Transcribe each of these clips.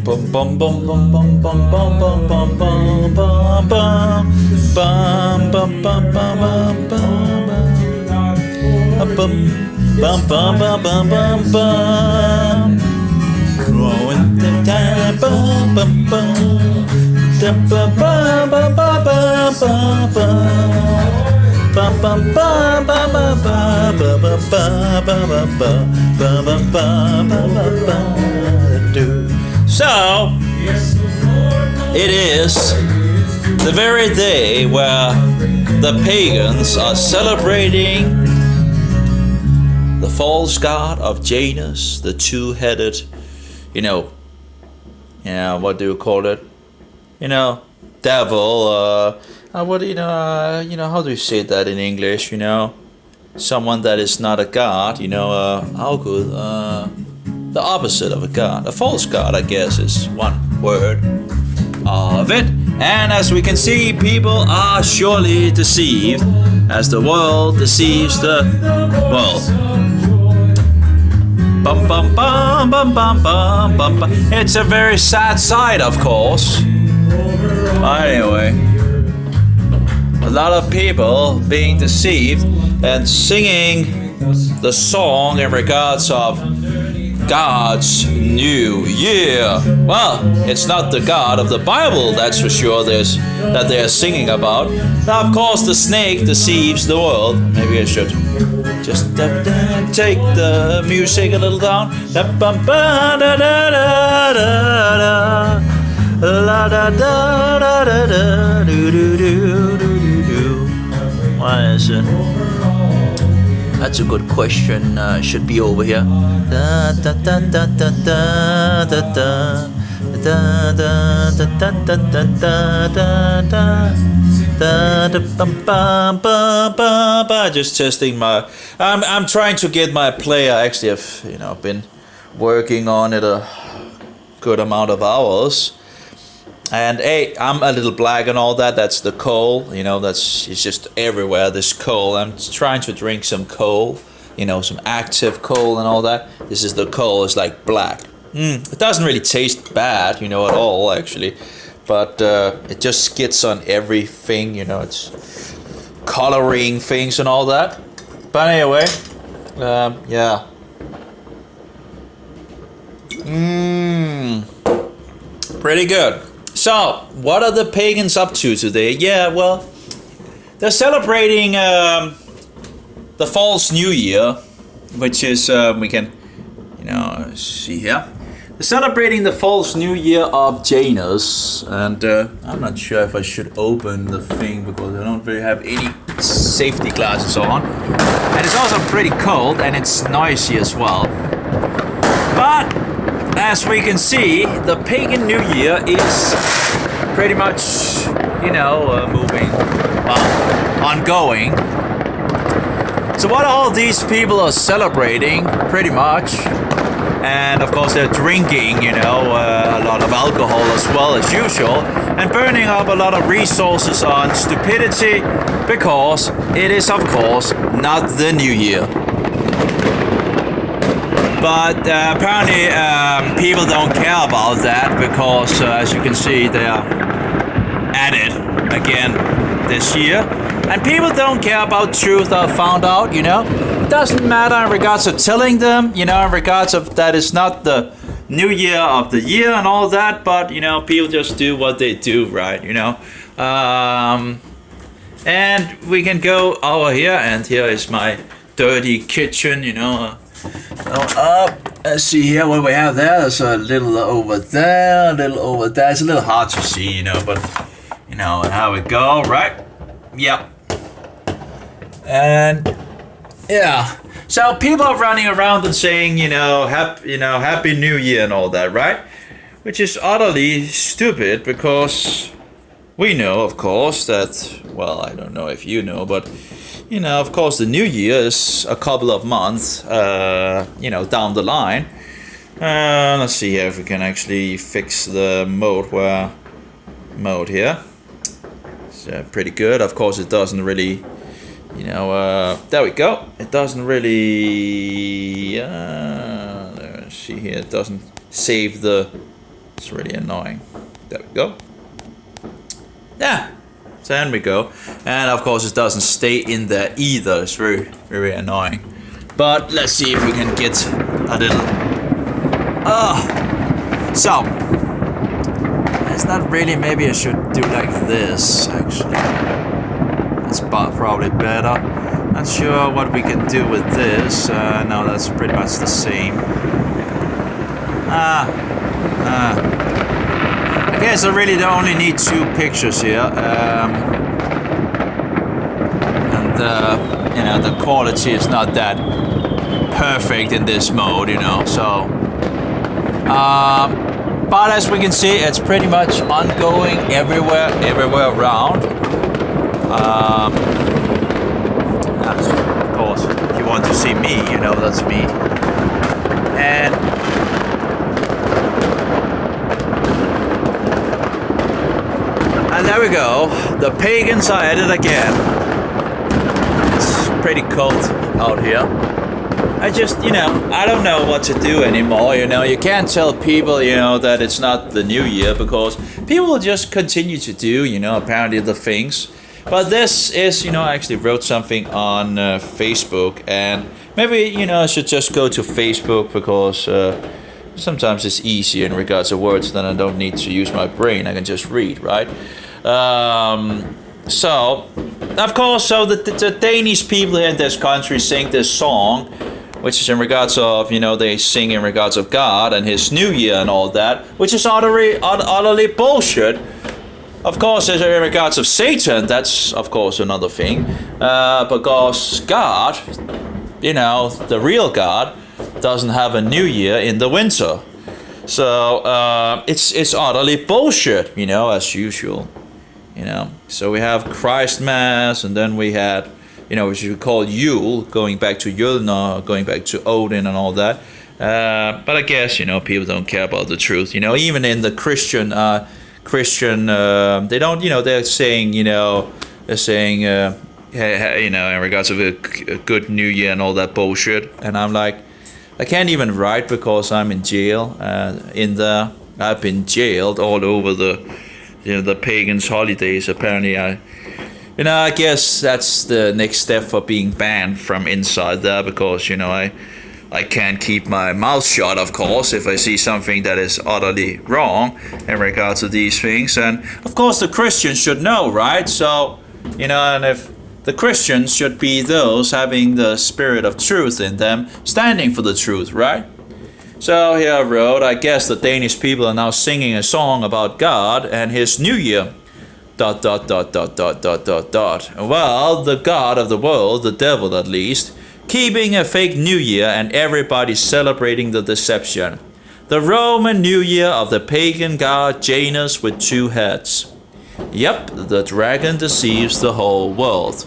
bum bum bum bum bum bum bum bum bum bum bum bum bum bum bum bum bum bum bum bum. Growing the time, bum bum bum, bum bum bum bum bum bum. So it is the very day where the pagans are celebrating the false god of Janus, the two-headed, what do you call it? Devil. What how do you say that in English? Someone that is not a god. The opposite of a god, a false god, I guess, is one word of it. And as we can see, people are surely deceived, as the world deceives the world. Bum bum bum bum bum bum bum bum. It's a very sad sight, of course. Anyway, a lot of people being deceived and singing the song in regards of God's New Year. Well, it's not the God of the Bible, that's for sure, that they are singing about. Now, of course, the snake deceives the world. Maybe I should just take the music a little down. La da da da da da do do do do do. Why is it? That's a good question. Should be over here. Da da da da da da da da da da da da da da da da da. Just testing my. I'm trying to get my player. Actually, I've been working on it a good amount of hours. And hey, I'm a little black and all that. That's the coal, it's just everywhere, this coal. I'm trying to drink some coal, some active coal and all that. This is the coal, it's like black. It doesn't really taste bad, at all, actually. But it just gets on everything, it's coloring things and all that. But anyway, yeah. Pretty good. So, what are the pagans up to today? Yeah, well, they're celebrating the false New Year, which is, we can, see here. They're celebrating the false New Year of Janus, and I'm not sure if I should open the thing because I don't really have any safety glasses on. And it's also pretty cold, and it's noisy as well. But as we can see, the pagan New Year is pretty much, moving, ongoing. So what all these people are celebrating, pretty much, and of course they're drinking, a lot of alcohol as well as usual, and burning up a lot of resources on stupidity, because it is, of course, not the New Year. But apparently people don't care about that because, as you can see, they are at it again this year. And people don't care about truth, I found out, It doesn't matter in regards of telling them, in regards of that it's not the New Year of the year and all that. But, people just do what they do, right, And we can go over here, and here is my dirty kitchen, let's see here what we have there. There's a little over there, a little over there. It's a little hard to see, but how we go, right? Yep. And yeah, so people are running around and saying, Happy New Year and all that, right? Which is utterly stupid because we know, of course, that, well, I don't know if you know, but of course, the New Year is a couple of months, down the line. Let's see here if we can actually fix the mode here. It's pretty good. Of course, it doesn't really, there we go. It doesn't really, let's see here, it doesn't save the It's really annoying. There we go. Yeah. So then we go. And of course it doesn't stay in there either. It's very, very annoying. But let's see if we can get a little... So. It's not really... Maybe I should do like this, actually. That's probably better. Not sure what we can do with this. No, that's pretty much the same. I guess I really only need 2 pictures here. You know, the quality is not that perfect in this mode, you know, so... but as we can see, it's pretty much ongoing everywhere around. Of course, if you want to see me, you know that's me. And there we go. The pagans are at it again. It's pretty cold out here. I just, you know, I don't know what to do anymore, you know. You can't tell people, you know, that it's not the new year because people will just continue to do, you know, apparently the things. But this is, you know, I actually wrote something on Facebook, and maybe, you know, I should just go to Facebook because sometimes it's easier in regards to words, then I don't need to use my brain. I can just read, right? So, of course, so the Danish people here in this country sing this song, which is in regards of, you know, they sing in regards of God and His New Year and all that, which is utterly bullshit. Of course, in regards of Satan, that's, of course, another thing. Because God, you know, the real God, doesn't have a New Year in the winter. So, it's utterly bullshit, you know, as usual. You know, so we have Christ Mass, and then we had, you know, which you call Yule, going back to Yulna, going back to Odin and all that. But I guess, you know, people don't care about the truth. You know, even in the Christian, they don't, you know, they're saying, you know, you know, in regards of a good New Year and all that bullshit. And I'm like, I can't even write because I'm in jail. I've been jailed all over the pagans' holidays. Apparently, I guess that's the next step for being banned from inside there, because, you know, I can't keep my mouth shut, of course, if I see something that is utterly wrong in regards to these things. And of course the Christians should know, right? So, you know, and if the Christians should be those having the spirit of truth in them, standing for the truth, right? So here I wrote, I guess the Danish people are now singing a song about God and His New Year. ... Well, the God of the world, the devil at least, keeping a fake New Year and everybody celebrating the deception. The Roman New Year of the pagan god Janus with 2 heads. Yep, the dragon deceives the whole world.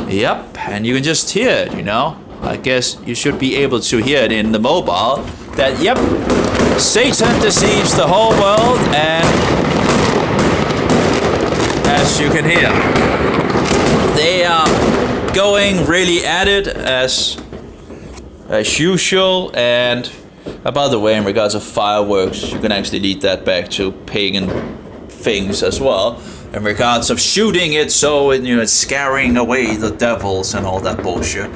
Yep, and you can just hear it, you know. I guess you should be able to hear it in the mobile. That, yep, Satan deceives the whole world, and as you can hear, they are going really at it as usual. And by the way, in regards of fireworks, you can actually lead that back to pagan things as well. In regards of shooting it, so you know, it's scaring away the devils and all that bullshit.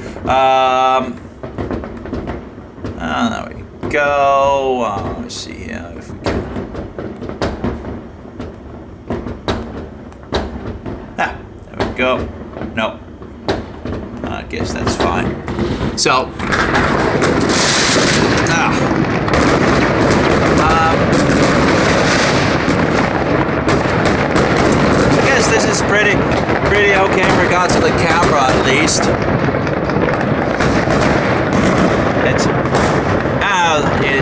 There we go. Let's see here if we can. There we go. No. I guess that's fine. So, I guess this is pretty okay in regards to the camera, at least.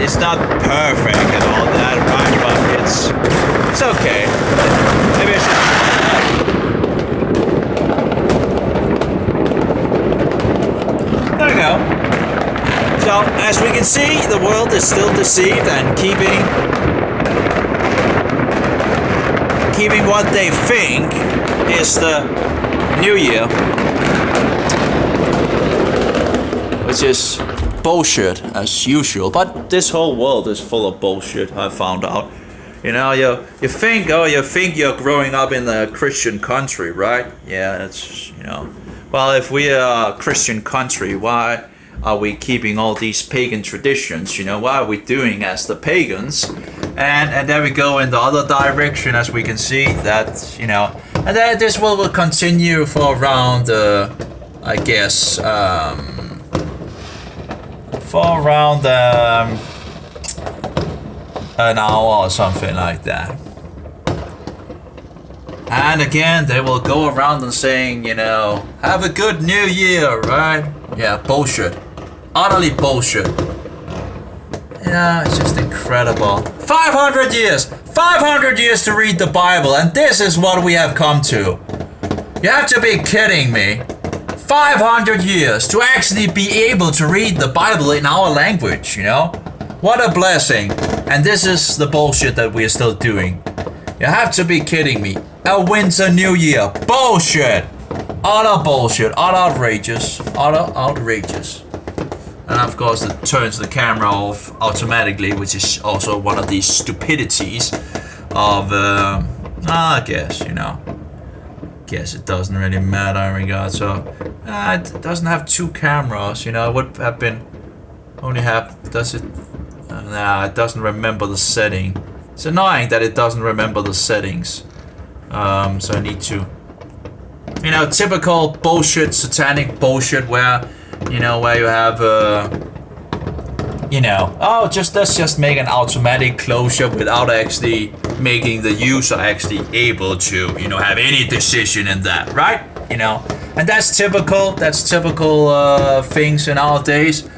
It's not perfect and all that, right? But it's okay. Maybe I should. There we go. So, as we can see, the world is still deceived and keeping what they think is the New Year, which is bullshit as usual. But this whole world is full of bullshit, I found out. You think, oh, you think you're growing up in a Christian country, right? Yeah, it's, well, if we are a Christian country, why are we keeping all these pagan traditions? What are we doing as the pagans? And then we go in the other direction, as we can see that, and then this will continue for around, I guess, for around an hour or something like that. And again, they will go around and saying, have a good new year, right? Yeah, bullshit. Utterly bullshit. It's just incredible. 500 years! 500 years to read the Bible, and this is what we have come to. You have to be kidding me. 500 years to actually be able to read the Bible in our language, What a blessing. And this is the bullshit that we are still doing. You have to be kidding me. A winter new year. Bullshit. Utter bullshit. Utter outrageous. Utter outrageous. And of course it turns the camera off automatically, which is also one of these stupidities of, I guess, Guess it doesn't really matter in regard. So, it doesn't have two cameras, it would have been, does it? Nah, it doesn't remember the setting. It's annoying that it doesn't remember the settings. So I need to, typical bullshit, satanic bullshit where, where you have, let's just make an automatic closure without actually making the user actually able to, have any decision in that, right? And that's typical things in our days.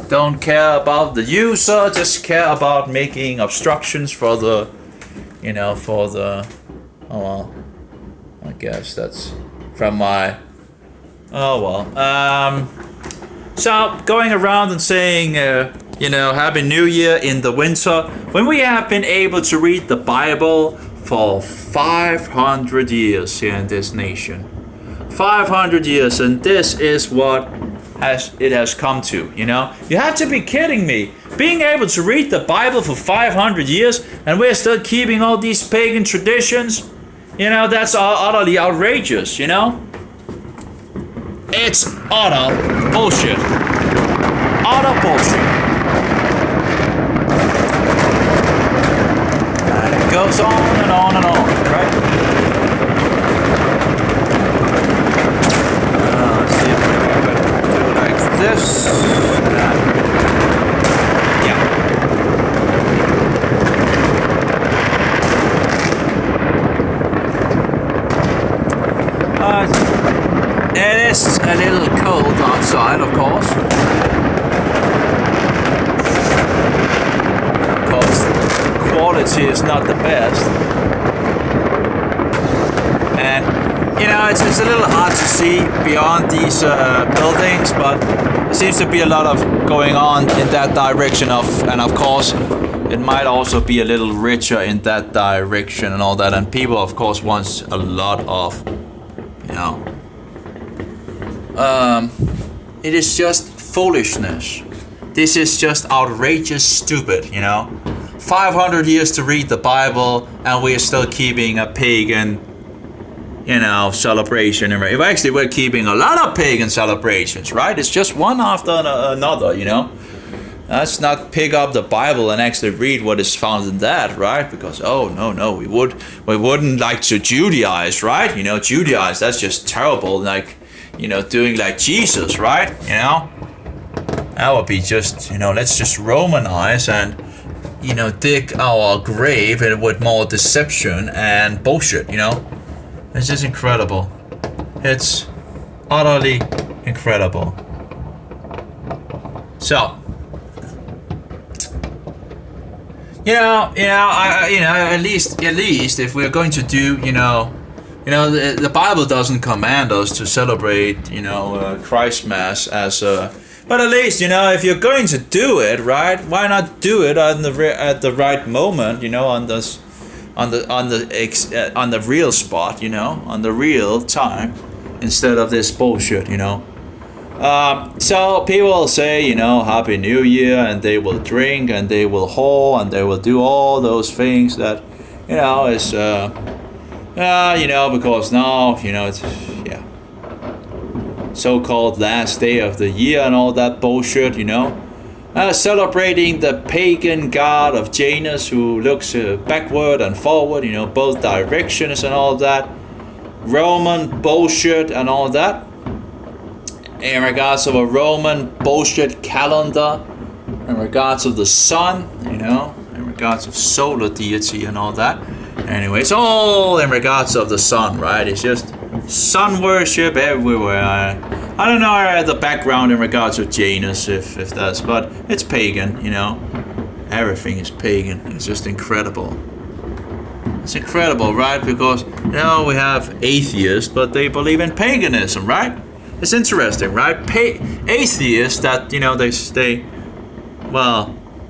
Don't care about the user, just care about making obstructions for the, oh well, I guess that's from my, oh well. So going around and saying, Happy New Year in the winter, when we have been able to read the Bible for 500 years here in this nation. 500 years, and this is what it has come to, You have to be kidding me. Being able to read the Bible for 500 years and we're still keeping all these pagan traditions, that's utterly outrageous, It's utter bullshit. Utter bullshit. And it goes on and on and on, right? Let's see if we can do it like this. Yeah. It is a little cold outside, of course. Because quality is not the best. And, it's a little hard to see beyond these buildings, but there seems to be a lot of going on in that direction and of course, it might also be a little richer in that direction and all that. And people, of course, want a lot of, it is just foolishness. This is just outrageous stupid, 500 years to read the Bible and we're still keeping a pagan, celebration. Actually, we're keeping a lot of pagan celebrations, right? It's just one after another, Let's not pick up the Bible and actually read what is found in that, right? Because, no, we wouldn't like to Judaize, right? Judaize, that's just terrible. Like, doing like Jesus, right? That would be just, let's just Romanize and, dig our grave with more deception and bullshit, It's just incredible. It's utterly incredible. So, at least if we're going to do, the Bible doesn't command us to celebrate, Christmas as a, but at least, if you're going to do it, right? Why not do it at the right moment, on the real spot, on the real time, instead of this bullshit, So people will say, Happy New Year, and they will drink, and they will whore, and they will do all those things that, you know, is you know, because now, you know, it's, yeah, so-called last day of the year and all that bullshit, you know. Celebrating the pagan god of Janus, who looks backward and forward, you know, both directions and all that. Roman bullshit and all that. In regards of a Roman bullshit calendar, in regards of the sun, you know, in regards of solar deity and all that. Anyway, it's all in regards of the sun, right? It's just sun worship everywhere. I don't know the background in regards of Janus, if that's, but it's pagan, you know. Everything is pagan. It's just incredible. It's incredible, right? Because, you know, we have atheists, but they believe in paganism, right? It's interesting, right? Atheists that, you know, they say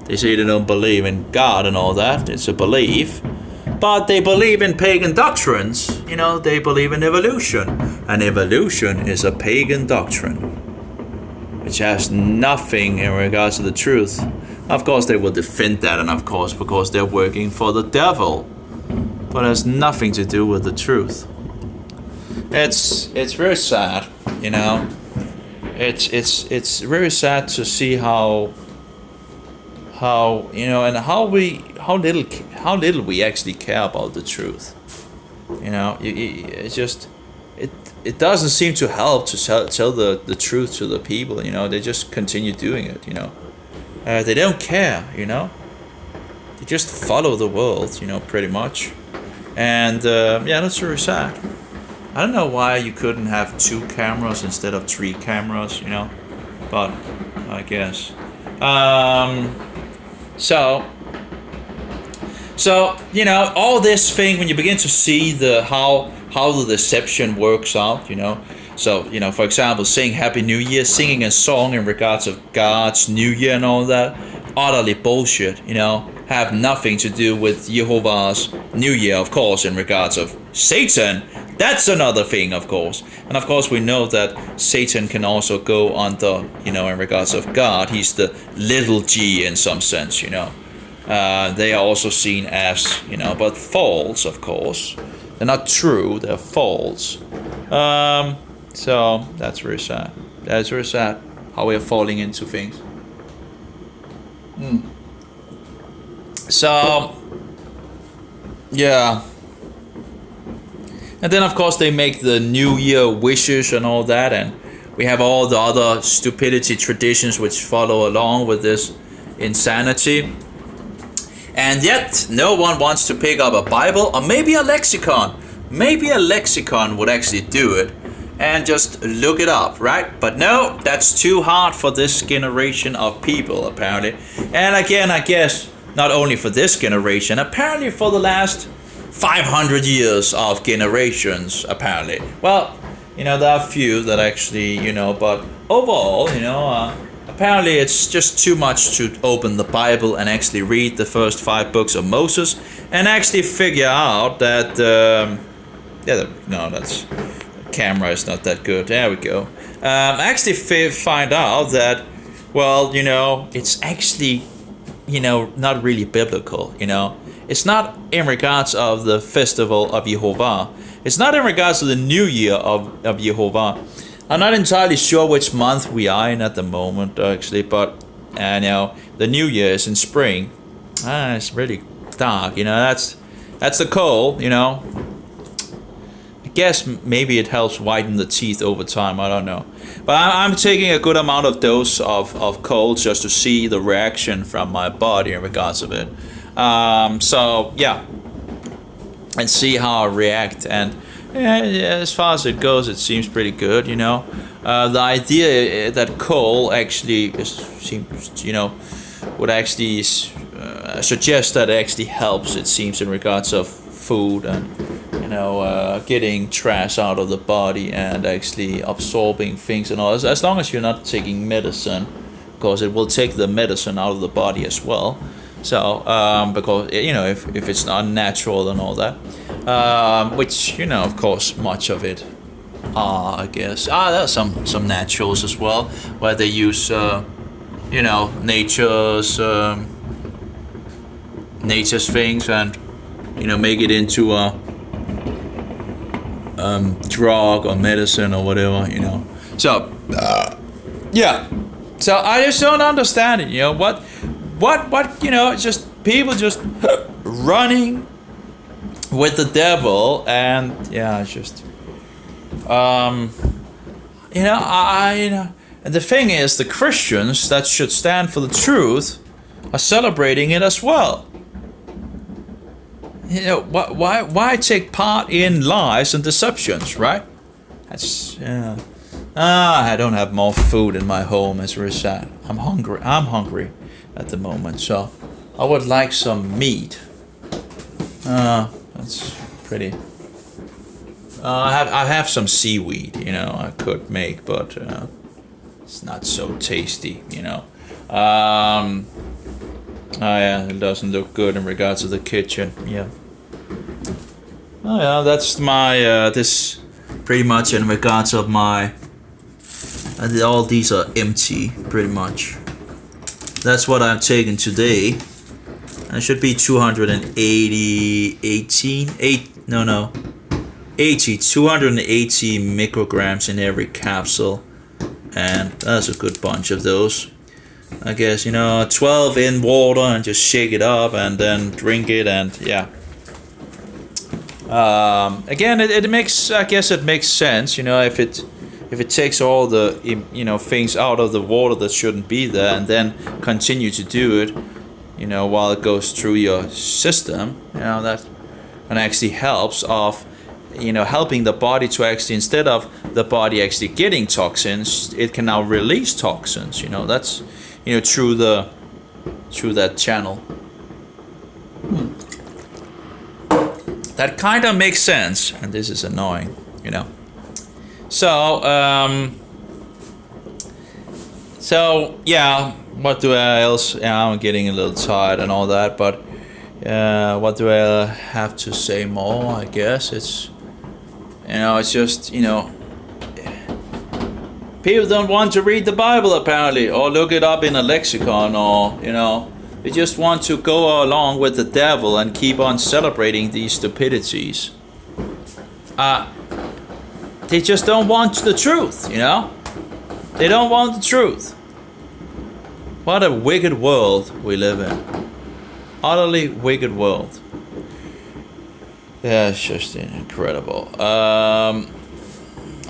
they don't believe in God and all that. It's a belief. But they believe in pagan doctrines. You know, they believe in evolution. And evolution is a pagan doctrine, which has nothing in regards to the truth. Of course, they will defend that, and of course, because they're working for the devil. But it has nothing to do with the truth. It's very sad, you know. It's very sad to see how you know, and how little we actually care about the truth. You know, it's just it doesn't seem to help to tell the truth to the people. You know, they just continue doing it. You know, they don't care. You know, they just follow the world. You know, pretty much, and yeah, that's very sad. I don't know why you couldn't have 2 cameras instead of 3 cameras. You know, but I guess. So you know, all this thing, when you begin to see how the deception works out, you know. So, you know, for example, saying Happy New Year, singing a song in regards of God's New Year and all that, utterly bullshit, you know, have nothing to do with Jehovah's New Year, of course, in regards of Satan. That's another thing, of course. And of course, we know that Satan can also go under, you know, in regards of God. He's the little g in some sense, you know. They are also seen as, you know, but false, of course. They're not true, they're false. So that's very sad. That's very sad how we are falling into things. So, yeah. And then, of course, they make the New Year wishes and all that, and we have all the other stupidity traditions which follow along with this insanity. And yet, no one wants to pick up a Bible or maybe a lexicon. Maybe a lexicon would actually do it and just look it up, right? But no, that's too hard for this generation of people, apparently. And again, I guess, not only for this generation, apparently for the last 500 years of generations, apparently. Well, you know, there are a few that actually, you know, but overall, you know, apparently it's just too much to open the Bible and actually read the first 5 books of Moses and actually figure out that, no, that's, camera is not that good. There we go. Actually find out that, well, you know, it's actually, you know, not really biblical, you know. It's not in regards of the festival of Jehovah. It's not in regards to the New Year of Jehovah. I'm not entirely sure which month we are in at the moment, actually, but you know, the New Year is in spring. It's really dark, you know. That's the cold, you know. I guess maybe it helps whiten the teeth over time. I don't know, but I'm taking a good amount of dose of cold just to see the reaction from my body in regards of it. So yeah, and see how I react. And yeah, as far as it goes, it seems pretty good, you know. The idea that coal actually seems, you know, would actually suggest that it actually helps, it seems, in regards of food and, you know, getting trash out of the body and actually absorbing things and all. As long as you're not taking medicine, because it will take the medicine out of the body as well. So, because, you know, if it's not natural and all that, which, you know, of course, much of it are, I guess. There are some naturals as well, where they use, you know, nature's things, and make it into a drug or medicine or whatever, So, yeah. So I just don't understand it. What, it's just people just running with the devil, and yeah, it's just, and the thing is, the Christians that should stand for the truth are celebrating it as well. Why take part in lies and deceptions, right? That's I don't have more food in my home, as a result. I'm hungry at the moment, so I would like some meat. That's pretty. I have some seaweed, I could make, but it's not so tasty, Oh yeah, it doesn't look good in regards to the kitchen. Yeah. Oh yeah, that's my this pretty much in regards of my. All these are empty, pretty much. That's what I'm taking today. It should be 280 micrograms in every capsule, and that's a good bunch of those. I guess 12 in water and just shake it up and then drink it, and yeah. Again, it makes, I guess it makes sense, if it takes all the things out of the water that shouldn't be there, and then continue to do it, while it goes through your system, that and actually helps of helping the body to actually, instead of the body actually getting toxins, it can now release toxins. That's through that channel. That kind of makes sense, and this is annoying, So yeah, what do I else? Yeah, I'm getting a little tired and all that, but what do I have to say more? I guess it's it's just people don't want to read the Bible apparently, or look it up in a lexicon, or they just want to go along with the devil and keep on celebrating these stupidities. They just don't want the truth, They don't want the truth. What a wicked world we live in. Utterly wicked world. Yeah, it's just incredible. And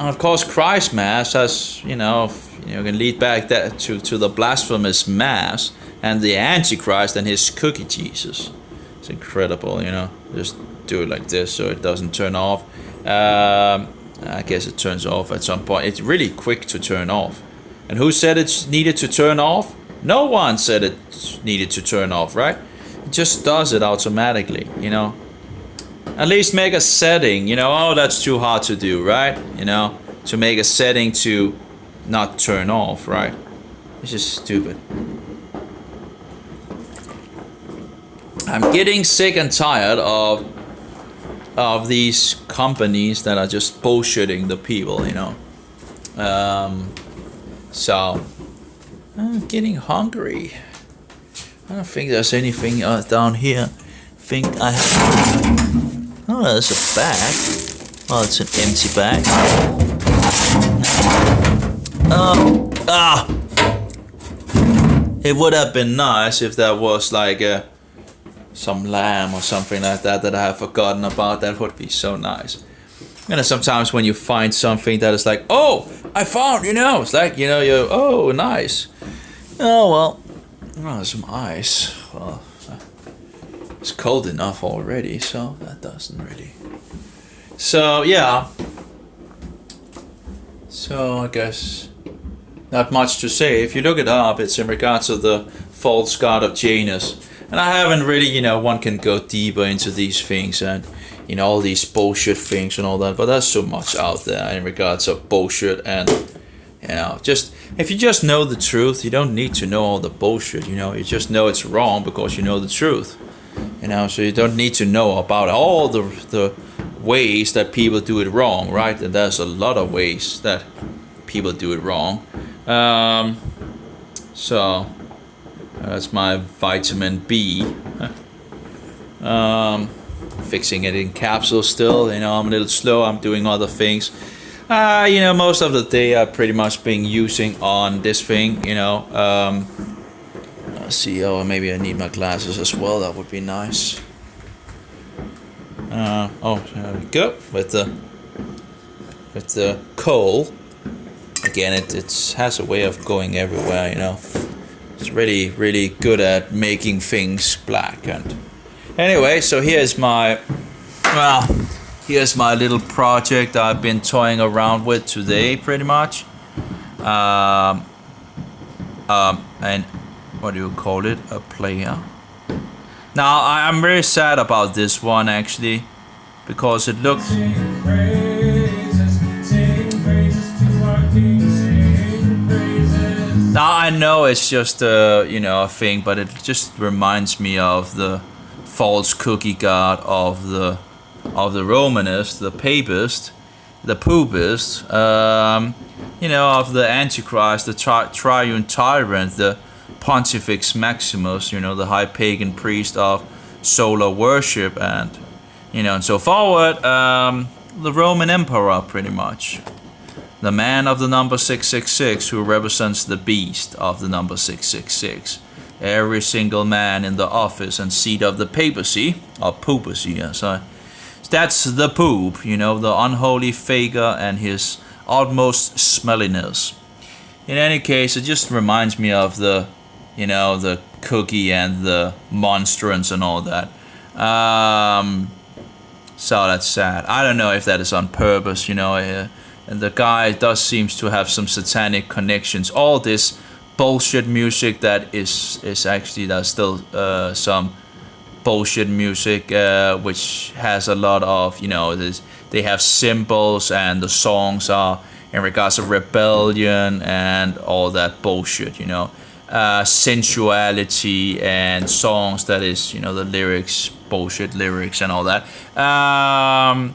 of course, Christ Mass has, can lead back that to the blasphemous Mass and the Antichrist and his cookie Jesus. It's incredible, Just do it like this so it doesn't turn off. I guess it turns off at some point. It's really quick to turn off. And who said it needed to turn off? No one said it needed to turn off, right? It just does it automatically, At least make a setting, that's too hard to do, right? To make a setting to not turn off, right? It's just stupid. I'm getting sick and tired of these companies that are just bullshitting the people, So I'm getting hungry. I don't think there's anything down here. I think I have. Oh, there's a bag. Oh, it's an empty bag. It would have been nice if there was like some lamb or something like that I have forgotten about. That would be so nice. Sometimes when you find something that is like, oh, I found, it's like, oh, nice. Oh, well, some ice. Well, it's cold enough already, so that doesn't really. So, yeah. So, I guess not much to say. If you look it up, it's in regards to the false god of Janus. And I haven't really, one can go deeper into these things and, all these bullshit things and all that. But there's so much out there in regards of bullshit and, just, if you just know the truth, you don't need to know all the bullshit, You just know it's wrong because you know the truth, So you don't need to know about all the ways that people do it wrong, right? And there's a lot of ways that people do it wrong. So that's my vitamin B. fixing it in capsules still. You know, I'm a little slow. I'm doing other things. You know, most of the day I've pretty much been using on this thing. You know, let's see. Oh, maybe I need my glasses as well. That would be nice. Oh, there we go with the coal. Again, it has a way of going everywhere. You know, it's really good at making things black. And anyway, so here's my little project I've been toying around with today, pretty much. And what do you call it? A player. Now I'm very sad about this one actually, because it looks. Now I know it's just a thing, but it just reminds me of the false cookie god of the Romanist, the papist, the poopist, of the Antichrist, the triune tyrant, the Pontifex Maximus, the high pagan priest of solar worship, and and so forward. The Roman Emperor, pretty much. The man of the number 666, who represents the beast of the number 666. Every single man in the office and seat of the papacy, or poopacy, yes. That's the poop, the unholy figure and his utmost smelliness. In any case, it just reminds me of the cookie and the monstrance and all that. So that's sad. I don't know if that is on purpose, and the guy does seems to have some satanic connections. All this bullshit music that is actually, there's still some bullshit music which has a lot of, they have symbols, and the songs are in regards of rebellion and all that bullshit, sensuality, and songs that is, the lyrics, bullshit lyrics and all that. I'm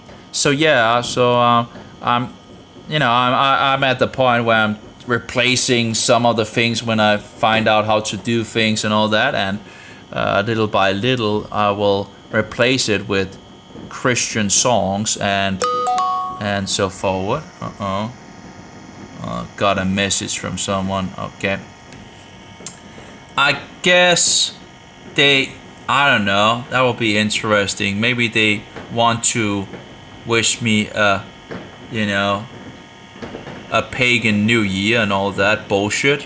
at the point where I'm replacing some of the things when I find out how to do things and all that, and little by little I will replace it with Christian songs and so forward. Got a message from someone. Okay, I guess I don't know, that will be interesting. Maybe they want to wish me a pagan new year and all that bullshit,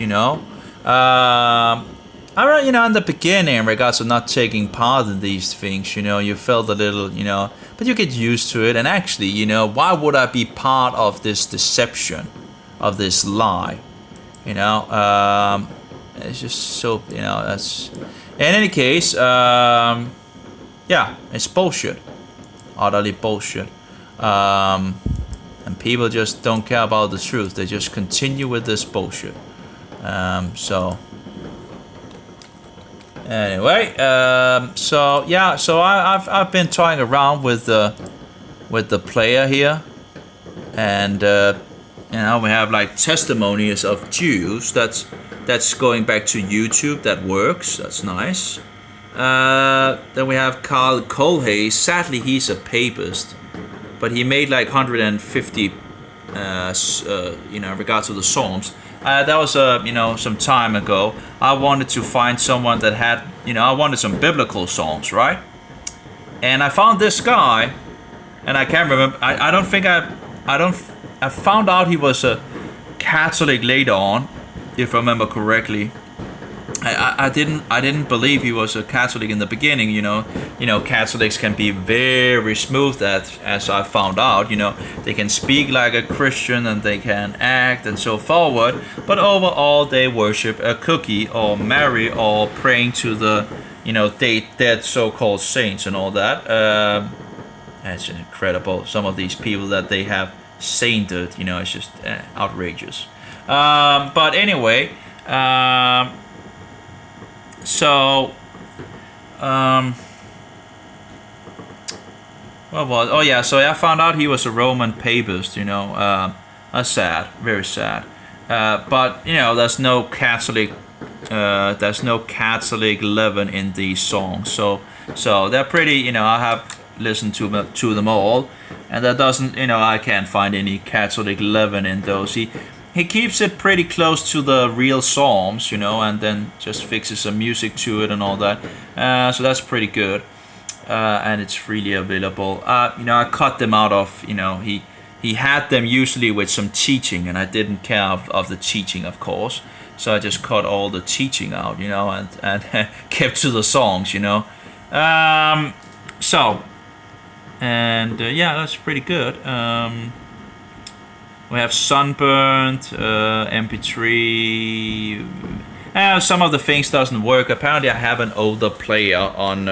I don't, in the beginning, in regards to not taking part in these things, you felt a little, but you get used to it. And actually, why would I be part of this deception, of this lie? It's just so, that's. In any case, it's bullshit, utterly bullshit. And people just don't care about the truth. They just continue with this bullshit. So anyway, so I've been toying around with the player here, and we have like testimonies of Jews. That's going back to YouTube. That works. That's nice. Then we have Carl Colhay. Sadly, he's a papist, but he made like 150 in regards to the Psalms. That was some time ago. I wanted to find someone that had, I wanted some biblical songs, right? And I found this guy, and I can't remember. I found out he was a Catholic later on, if I remember correctly. I didn't believe he was a Catholic in the beginning. Catholics can be very smooth, as I found out. They can speak like a Christian and they can act and so forward. But overall, they worship a cookie or Mary or praying to the dead so-called saints and all that. That's incredible. Some of these people that they have sainted, it's just outrageous. But anyway. So, so I found out he was a Roman papist, sad, very sad. But, there's no Catholic leaven in these songs. So they're pretty, I have listen to them all, and that doesn't, I can't find any Catholic leaven in those. He keeps it pretty close to the real psalms, and then just fixes some music to it and all that. So that's pretty good, and it's freely available. I cut them out of, he had them usually with some teaching, and I didn't care of the teaching, of course. So I just cut all the teaching out, and kept to the songs, yeah, that's pretty good. We have Sunburnt, MP3. Some of the things doesn't work. Apparently, I have an older player on.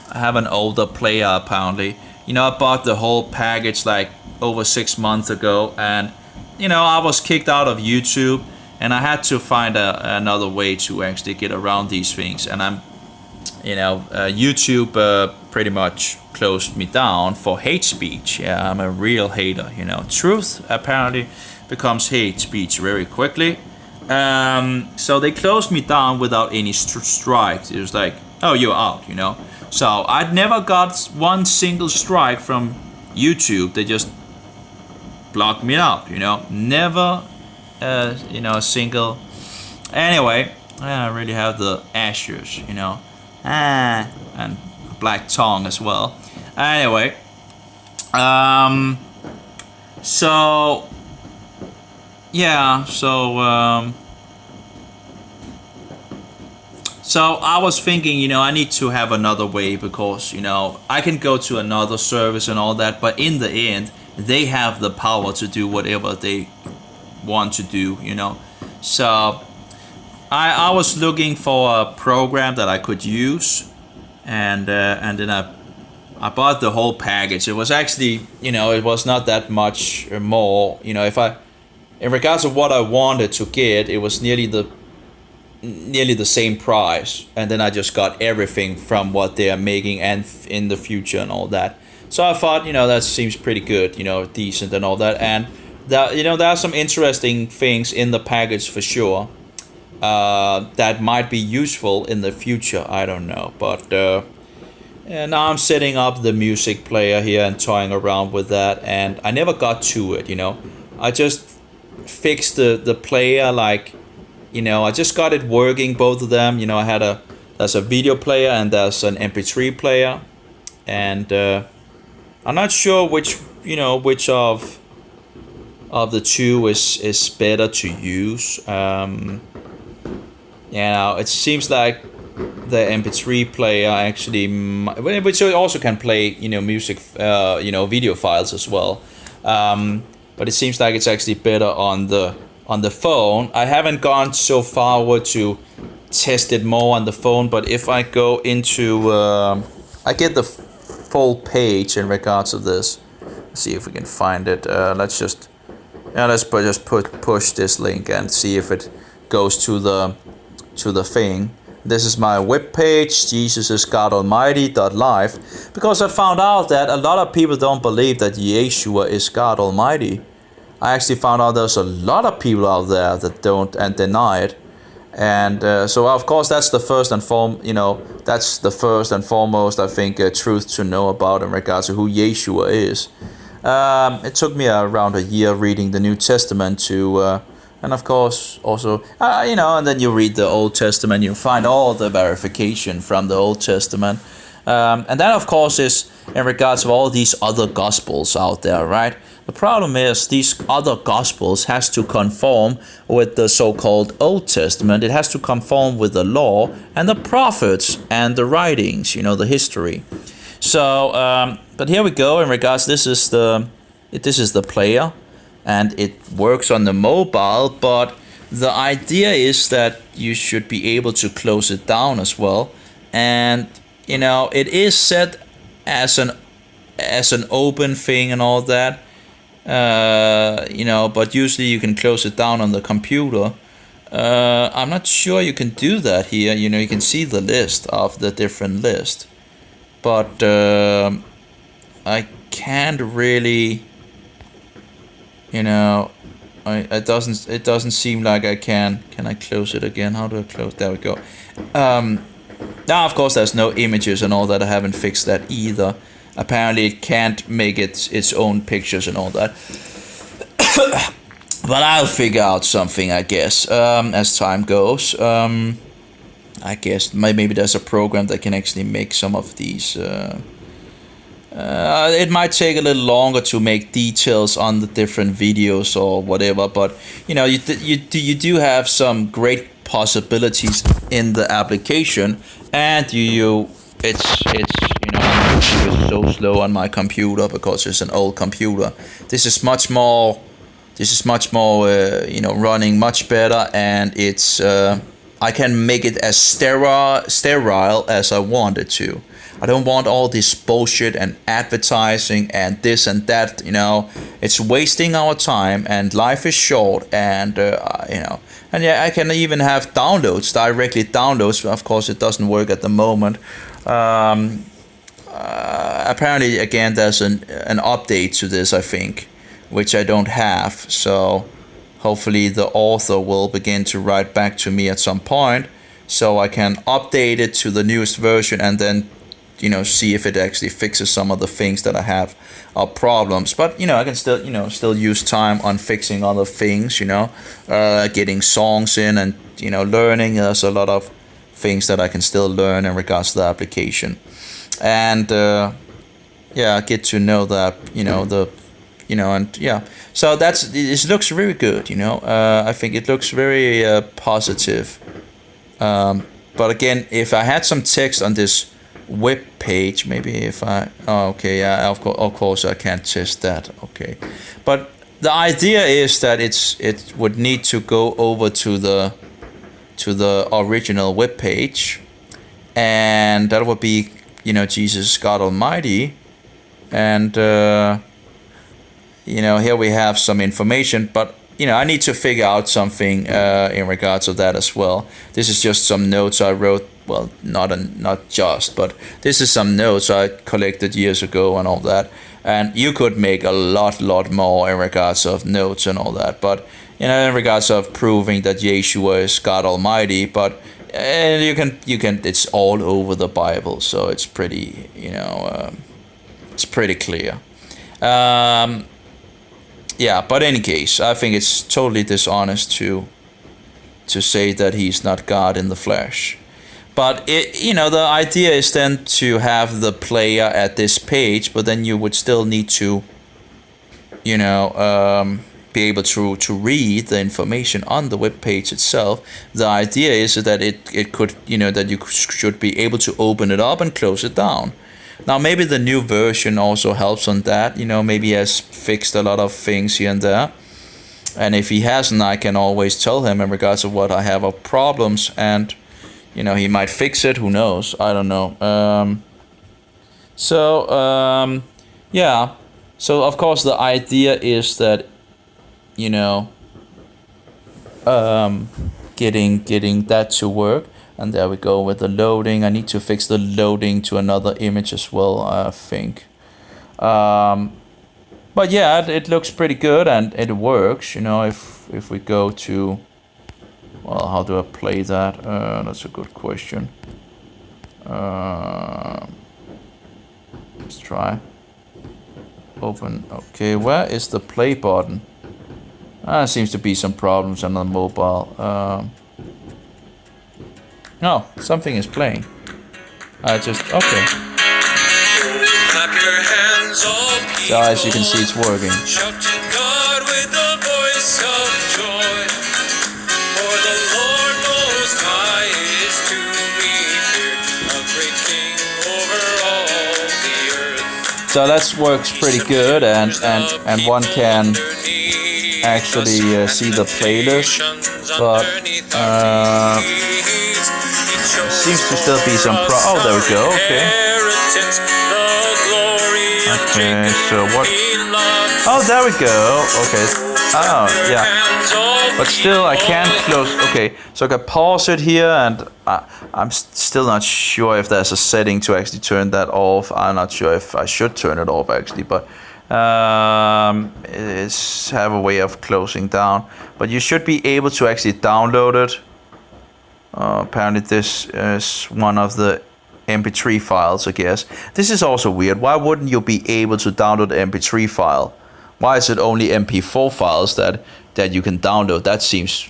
Apparently. I bought the whole package like over 6 months ago, and I was kicked out of YouTube, and I had to find another way to actually get around these things. And YouTube pretty much closed me down for hate speech. Yeah, I'm a real hater. Truth apparently becomes hate speech very quickly. So they closed me down without any strikes. It was like, oh, you're out. So I'd never got one single strike from YouTube. They just blocked me out. Never, a single. Anyway, I really have the ashes. And black tongue as well. Anyway, so I was thinking, I need to have another way, because I can go to another service and all that, but in the end they have the power to do whatever they want to do. So I was looking for a program that I could use, and then I bought the whole package. It was actually, it was not that much more. In regards to what I wanted to get, it was nearly the same price, and then I just got everything from what they are making and in the future and all that. So I thought, that seems pretty good, decent and all that, and there are some interesting things in the package for sure. That might be useful in the future. I don't know, but now I'm setting up the music player here and toying around with that, and I never got to it. I just fixed the player, like, I just got it working, both of them. There's a video player and there's an MP3 player, and I'm not sure which of the two is better to use. It seems like the MP3 player actually, which also can play, music, video files as well. But it seems like it's actually better on the phone. I haven't gone so far to test it more on the phone, but if I go into, I get the full page in regards to this. Let's see if we can find it. Let's just push this link and see if it goes to the thing. This is my webpage, jesusisgodalmighty.live, because I found out that a lot of people don't believe that Yeshua is God Almighty. I actually found out there's a lot of people out there that don't and deny it, and so of course that's the first and foremost, I think, truth to know about in regards to who Yeshua is. It took me around a year reading the New Testament to. And of course, also, and then you read the Old Testament, you find all the verification from the Old Testament. And that, of course, is in regards to all these other Gospels out there, right? The problem is these other Gospels has to conform with the so-called Old Testament. It has to conform with the law and the prophets and the writings, the history. So, but here we go. In regards, this is the player. And it works on the mobile, but the idea is that you should be able to close it down as well. And it is set as an open thing and all that. But usually you can close it down on the computer. I'm not sure you can do that here. You can see the list of the different list, but I can't really. It doesn't seem like I can. Can I close it again? How do I close? There we go. Now, of course, there's no images and all that. I haven't fixed that either. Apparently, it can't make its own pictures and all that. But I'll figure out something, I guess, as time goes. I guess maybe there's a program that can actually make some of these. It might take a little longer to make details on the different videos or whatever, but you know, you do have some great possibilities in the application, and it's you know, it's so slow on my computer because it's an old computer. This is much more. You know, running much better, and it's I can make it as sterile as I want it to. I don't want all this bullshit and advertising and this and that. You know, it's wasting our time, and life is short. And you know, and yeah, I can even have downloads, directly downloads. Of course, it doesn't work at the moment. Apparently, again, there's an update to this, I think, which I don't have. So hopefully the author will begin to write back to me at some point, so I can update it to the newest version, and then, you know, see if it actually fixes some of the things that I have are problems. But you know, I can still, you know, still use time on fixing other things, you know, getting songs in, and you know, learning. There's a lot of things that I can still learn in regards to the application, and yeah, get to know that, you know, and yeah, so it looks very good, you know. I think it looks very positive. But again, if I had some text on this web page, maybe if okay, yeah, of course I can't test that, okay. But the idea is that it would need to go over to the original web page, and that would be, you know, Jesus God Almighty, and you know, here we have some information, but you know, I need to figure out something in regards to that as well. This is just some notes I wrote. Well, not just, but this is some notes I collected years ago and all that. And you could make a lot more in regards of notes and all that. But you know, in regards of proving that Yeshua is God Almighty, but you can. It's all over the Bible, so it's pretty, you know, it's pretty clear. Yeah, but in any case, I think it's totally dishonest to say that he's not God in the flesh. But you know, the idea is then to have the player at this page, but then you would still need to, you know, be able to read the information on the web page itself. The idea is that it could, you know, that you should be able to open it up and close it down. Now, maybe the new version also helps on that. You know, maybe he has fixed a lot of things here and there. And if he hasn't, I can always tell him in regards to what I have of problems. And, you know, he might fix it. Who knows? I don't know. Yeah. So, of course, the idea is that, you know, getting that to work. And there we go with the loading. I need to fix the loading to another image as well, I think. But yeah, it looks pretty good, and it works. You know, if we go to, well, how do I play that? That's a good question. Let's try. Open. Okay, where is the play button? Seems to be some problems on the mobile. No, something is playing. Okay. Clap your hands, all people. So as you can see, it's working. Shout to God with a voice of joy. For the Lord Most High is to be feared, a great King over all the earth. So that works pretty good, and one can actually see the playlist, but seems to still be some oh, there we go, okay. Okay, so what? Oh, there we go, okay. Oh, yeah. But still, I can't close, okay. So I can pause it here, and I'm still not sure if there's a setting to actually turn that off. I'm not sure if I should turn it off, actually, but it's have a way of closing down. But you should be able to actually download it. Apparently this is one of the MP3 files, I guess. This is also weird. Why wouldn't you be able to download the MP3 file? Why is it only MP4 files that you can download? That seems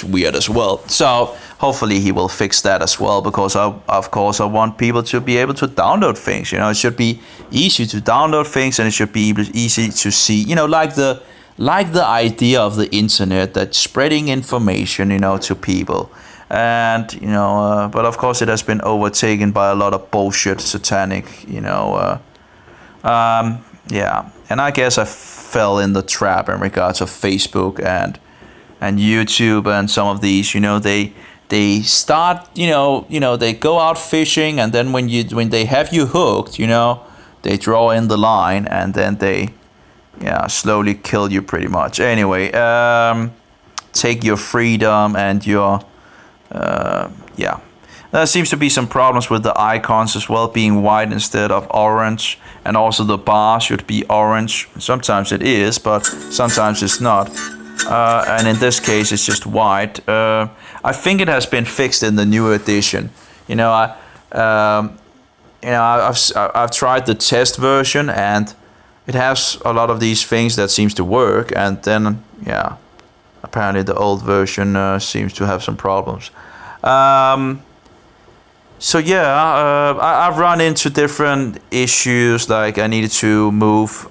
weird as well. So hopefully he will fix that as well, because of course I want people to be able to download things. It should be easy to download things, and it should be easy to see. Like the idea of the internet, that spreading information, to people. And but of course it has been overtaken by a lot of bullshit, satanic, yeah. And I guess I fell in the trap in regards of Facebook and YouTube and some of these. They start, they go out fishing, and then when they have you hooked, they draw in the line, and then they slowly kill you pretty much. Anyway, take your freedom and your there seems to be some problems with the icons as well, being white instead of orange, and also the bar should be orange. Sometimes it is, but sometimes it's not. And in this case, it's just white. I think it has been fixed in the new edition. I've tried the test version, and it has a lot of these things that seems to work, and then apparently the old version seems to have some problems. I've run into different issues, like I needed to move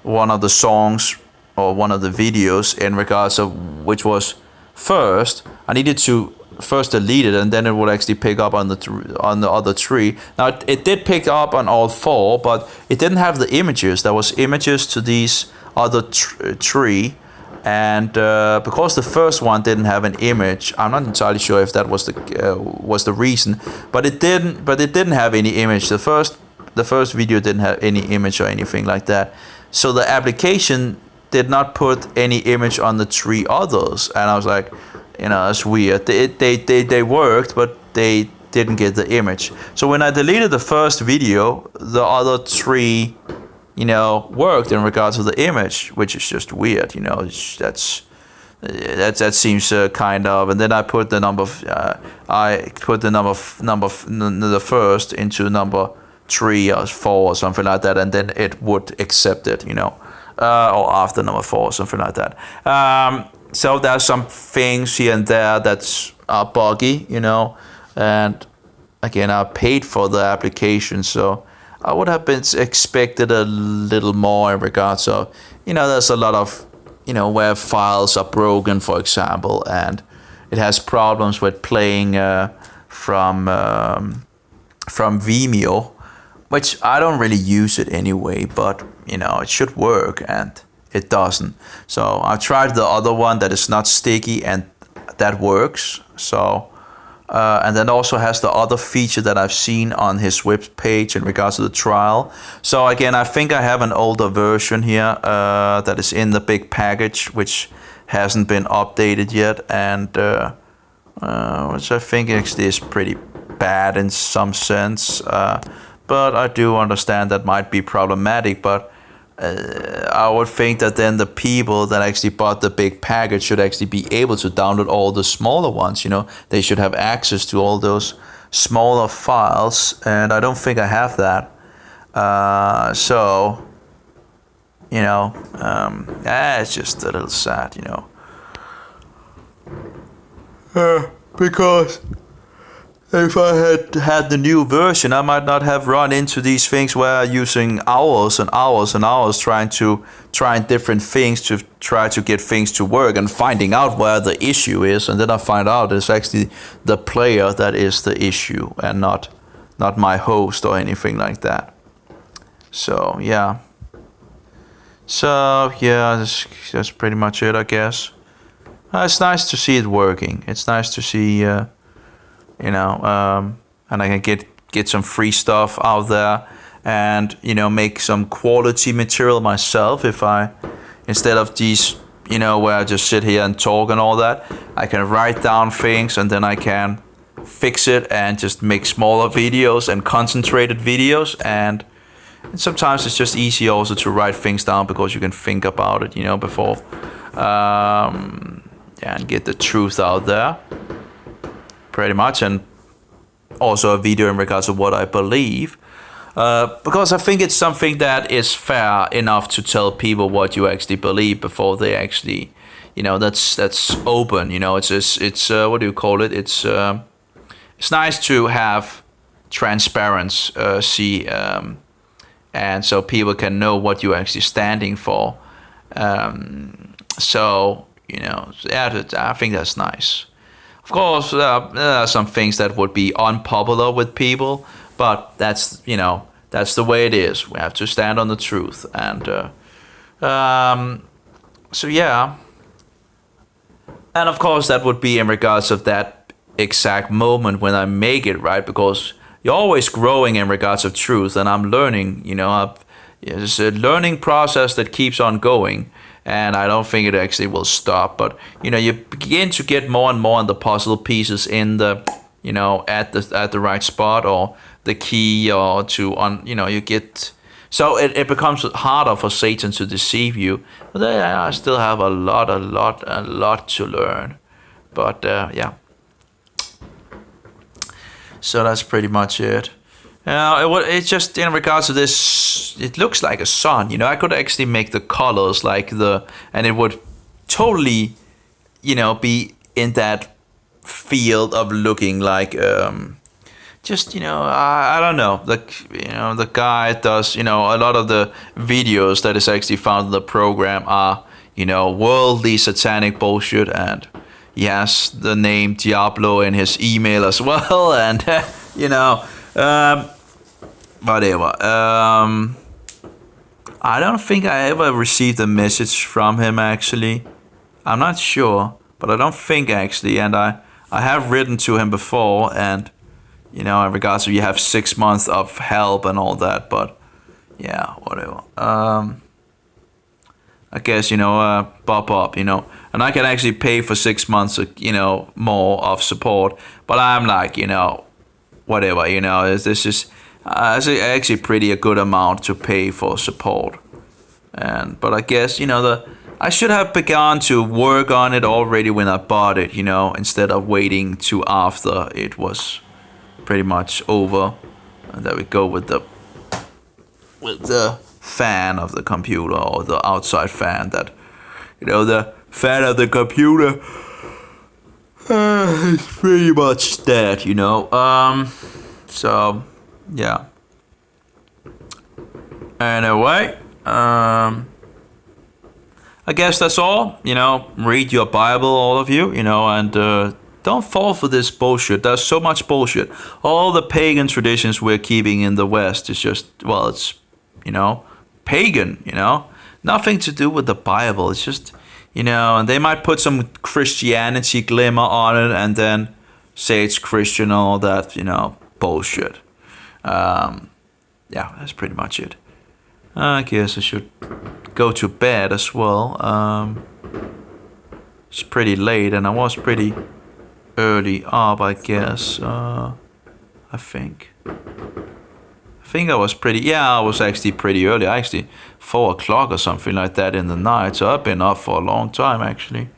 one of the songs or one of the videos in regards of which was first. I needed to first delete it, and then it would actually pick up on the other tree. Now it did pick up on all four, but it didn't have the images. There was images to these other tree. And because the first one didn't have an image, I'm not entirely sure if that was the reason, but it didn't have any image. The first video didn't have any image or anything like that. So the application did not put any image on the three others, and I was like, that's weird. They worked, but they didn't get the image. So when I deleted the first video, the other three worked in regards to the image, which is just weird. That seems kind of. And then I put the number. The first into number 3 or 4 or something like that, and then it would accept it. Or after number 4 or something like that. So there's some things here and there that's buggy, and again, I paid for the application, so I would have been expected a little more in regards of, there's a lot of, where files are broken, for example, and it has problems with playing from Vimeo, which I don't really use it anyway, but, it should work, and it doesn't. So I've tried the other one that is not sticky, and that works, so... and then also has the other feature that I've seen on his web page in regards to the trial. So again, I think I have an older version here that is in the big package, which hasn't been updated yet, and which I think actually is pretty bad in some sense. But I do understand that might be problematic, but I would think that then the people that actually bought the big package should actually be able to download all the smaller ones. They should have access to all those smaller files, and I don't think I have that. It's just a little sad, because if I had the new version, I might not have run into these things where using hours and hours and hours trying different things to try to get things to work, and finding out where the issue is, and then I find out it's actually the player that is the issue, and not my host or anything like that. So yeah. That's pretty much it, I guess. It's nice to see it working. It's nice to see. And I can get some free stuff out there, and make some quality material myself. If I, instead of these, where I just sit here and talk and all that, I can write down things, and then I can fix it and just make smaller videos and concentrated videos. And sometimes it's just easy also to write things down, because you can think about it, before, and get the truth out there. pretty much, and also a video in regards to what I believe. Because I think it's something that is fair enough to tell people what you actually believe before they actually, that's open. It's what do you call it? It's nice to have transparency, and so people can know what you're actually standing for. So yeah, I think that's nice. Of course, there are some things that would be unpopular with people, but that's the way it is. We have to stand on the truth, and so yeah. And of course, that would be in regards of that exact moment when I make it, right? Because you're always growing in regards of truth, and I'm learning. It's a learning process that keeps on going, and I don't think it actually will stop. But you begin to get more and more on the puzzle pieces in the, at the right spot, or the key, or you get. So it becomes harder for Satan to deceive you. But I still have a lot to learn. But yeah. So that's pretty much it. It's just in regards to this, it looks like a sun. I could actually make the colors and it would totally, be in that field of looking like, I don't know. The guy does, a lot of the videos that is actually found in the program are, worldly satanic bullshit, and he has the name Diablo in his email as well, and whatever. I don't think I ever received a message from him actually. I'm not sure, but I don't think actually, and I have written to him before, and in regards to you have 6 months of help and all that, but yeah, whatever. I guess, pop up, and I can actually pay for 6 months, more of support, but I'm like, whatever, this is actually pretty a good amount to pay for support. But I guess, I should have begun to work on it already when I bought it, instead of waiting to after it was pretty much over. And there we go with the fan of the computer, or the outside fan that, the fan of the computer is pretty much dead, so yeah. Anyway, I guess that's all. Read your Bible, all of you, and don't fall for this bullshit. There's so much bullshit. All the pagan traditions we're keeping in the West is just, well, it's, pagan, nothing to do with the Bible. It's just, and they might put some Christianity glimmer on it and then say it's Christian and all that, bullshit. Yeah, that's pretty much it. I guess I should go to bed as well. It's pretty late, and I was pretty early up, I guess. I think I was I was actually pretty early. Actually, 4 o'clock or something like that in the night. So I've been up for a long time, actually.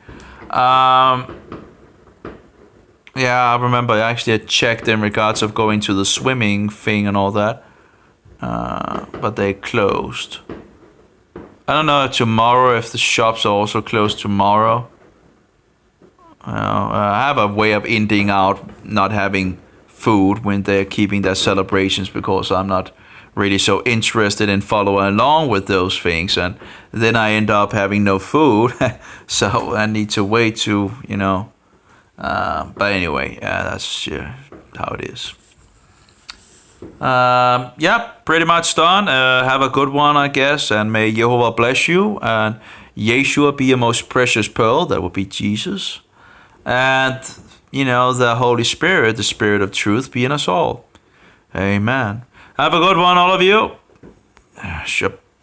Yeah, I remember I actually had checked in regards of going to the swimming thing and all that. But they closed. I don't know tomorrow if the shops are also closed tomorrow. I have a way of ending out not having food when they're keeping their celebrations, because I'm not really so interested in following along with those things, and then I end up having no food. So I need to wait to, but anyway, that's how it is. Yeah, pretty much done. Have a good one, I guess, and may Jehovah bless you, and Yeshua be your most precious pearl. That would be Jesus, and the Holy Spirit, the Spirit of truth, be in us all. Amen. Have a good one, all of you.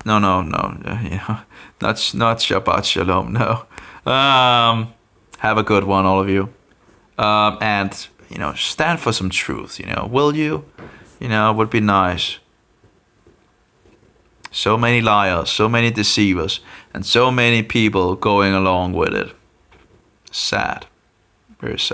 No, not Shabbat Shalom. No. Have a good one, all of you, and stand for some truth. Will you? It would be nice. So many liars, so many deceivers, and so many people going along with it. Sad. Very sad.